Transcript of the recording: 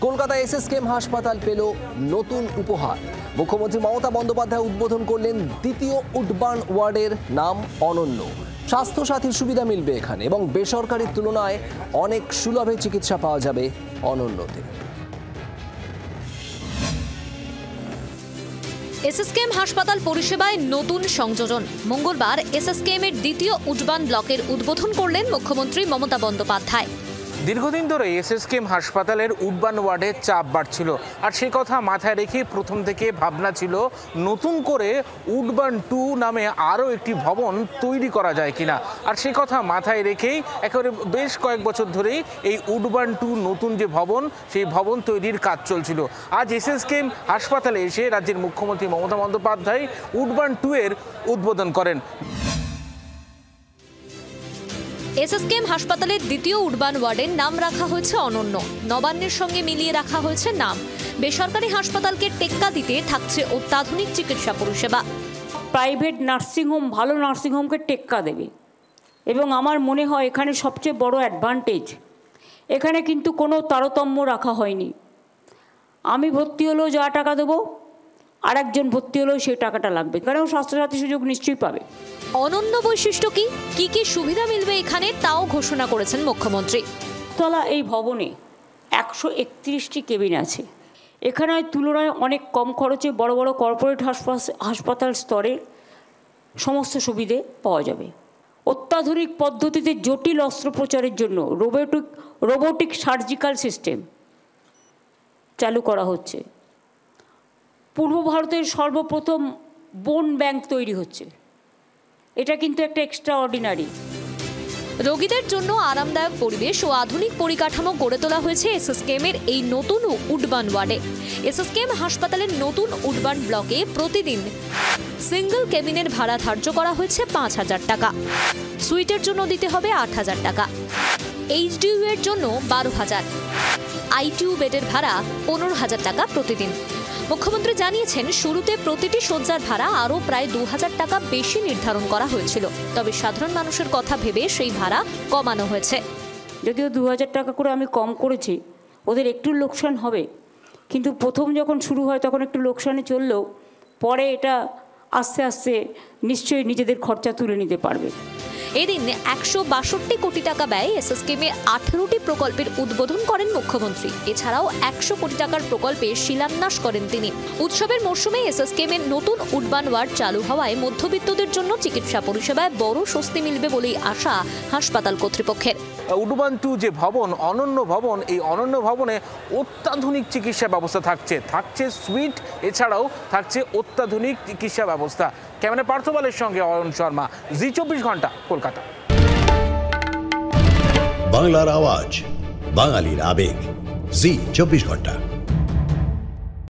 কলকাতায় এসএসকেএম হাসপাতাল পেল নতুন উপহার। মুখ্যমন্ত্রী মমতা বন্দ্যোপাধ্যায় উদ্বোধন করলেন দ্বিতীয় উডবান ওয়ার্ডের নাম অনন্য। স্বাস্থ্যসাথীর সুবিধা মিলবে এখানে এবং বেসরকারির তুলনায় অনেক সুলভে চিকিৎসা পাওয়া যাবে অনন্যতে। এসএসকেএম হাসপাতাল পরিষেবায় নতুন সংযোজন। মঙ্গলবার এসএসকেএম এর দ্বিতীয় উডবান ব্লকের উদ্বোধন করলেন মুখ্যমন্ত্রী মমতা বন্দ্যোপাধ্যায়। দীর্ঘদিন ধরে এসএসকেএম হাসপাতালের উডবান ওয়ার্ডে চাপ বাড়ছিল, আর সেই কথা মাথায় রেখে প্রথম থেকে ভাবনা ছিল নতুন করে উডবান 2 নামে আরও একটি ভবন তৈরি করা যায় কিনা। আর সেই কথা মাথায় রেখেই একেবারে বেশ কয়েক বছর ধরেই এই উডবান 2 নতুন যে ভবন, সেই ভবন তৈরির কাজ চলছিল। আজ এসএসকেএম হাসপাতালে এসে রাজ্যের মুখ্যমন্ত্রী মমতা বন্দ্যোপাধ্যায় উডবান 2 এর উদ্বোধন করেন। এসএসকেএম হাসপাতালের দ্বিতীয় উডবান ওয়ার্ডের নাম রাখা হয়েছে অনন্য। নবান্নের সঙ্গে মিলিয়ে রাখা হয়েছে নাম। বেসরকারি হাসপাতালকে টেক্কা দিতে থাকছে অত্যাধুনিক চিকিৎসা পরিষেবা। প্রাইভেট নার্সিংহোম ভালো নার্সিংহোমকে টেক্কা দেবে এবং আমার মনে হয় এখানে সবচেয়ে বড় অ্যাডভান্টেজ, এখানে কিন্তু কোনো তারতম্য রাখা হয়নি। আমি ভর্তি হলেও যা টাকা দেবো, আর একজন ভর্তি হলেও সেই টাকাটা লাগবে, কারণ স্বাস্থ্যসাথী সুযোগ নিশ্চয়ই পাবে। অনন্য বৈশিষ্ট্য কি কি সুবিধা মিলবে এখানে তাও ঘোষণা করেছেন মুখ্যমন্ত্রী। তলা এই ভবনে 131টি কেবিন আছে। এখানে তুলনায় অনেক কম খরচে বড় বড় কর্পোরেট হাসপাতাল স্তরে সমস্ত সুবিধে পাওয়া যাবে। অত্যাধুনিক পদ্ধতিতে জটিল অস্ত্রোপচারের জন্য রোবোটিক সার্জিক্যাল সিস্টেম চালু করা হচ্ছে। পূর্ব ভারতের সর্বপ্রথম বোন ব্যাংক তৈরি হচ্ছে। এটা কিন্তু একটা এক্সট্রা অর্ডিনারি। রোগীদের জন্য আরামদায়ক পরিবেশ ও আধুনিক পরিকাঠামো গড়ে তোলা হয়েছে এসএসকেএম এর এই নতুন উডবান ওয়ার্ডে। এসএসকেএম হাসপাতালের নতুন উডবান ব্লকে প্রতিদিন সিঙ্গল কেবিনের ভাড়া ধার্য করা হয়েছে 5,000 টাকা। সুইটের জন্য দিতে হবে 8,000 টাকা। এইচডিইউ এর জন্য 12,000। আইটিইউ বেডের ভাড়া 15,000 টাকা প্রতিদিন। মুখ্যমন্ত্রী জানিয়েছেন, শুরুতে প্রতিটি শয্যার ভাড়া আরও প্রায় 2,000 টাকা বেশি নির্ধারণ করা হয়েছিল, তবে সাধারণ মানুষের কথা ভেবে সেই ভাড়া কমানো হয়েছে। যদিও 2,000 টাকা করে আমি কম করেছি, ওদের একটু লোকসান হবে, কিন্তু প্রথম যখন শুরু হয় তখন একটু লোকসানে চললেও পরে এটা আস্তে আস্তে নিশ্চয়ই নিজেদের খরচা তুলে নিতে পারবে। এদিন 162 কোটি টাকা ব্যয়ে এসএসকেএম এর 18টি প্রকল্পের উদ্বোধন করেন মুখ্যমন্ত্রী। এছাড়াও 100 কোটি টাকার প্রকল্পে শিলান্যাস করেন তিনি। উৎসবের মরশুমে এসএসকেএম এর নতুন উডবান ওয়ার্ড চালু হওয়ায় মধ্যবিত্তদের জন্য চিকিৎসা পরিষেবায় বড় স্বস্তি মিলবে বলেই আশা হাসপাতাল কর্তৃপক্ষের। উডবান 2 যে ভবন, অনন্য ভবন, এই অনন্য ভবনে অত্যাধুনিক চিকিৎসা ব্যবস্থা থাকছে সুইট, এছাড়াও থাকছে অত্যাধুনিক চিকিৎসা ব্যবস্থা। ক্যামেরা পার্থবালের সঙ্গে অয়ন শর্মা, জি 24 ঘন্টা, কলকাতা। বাংলার আওয়াজ, বাঙালির আবেগ, জি 24 ঘন্টা।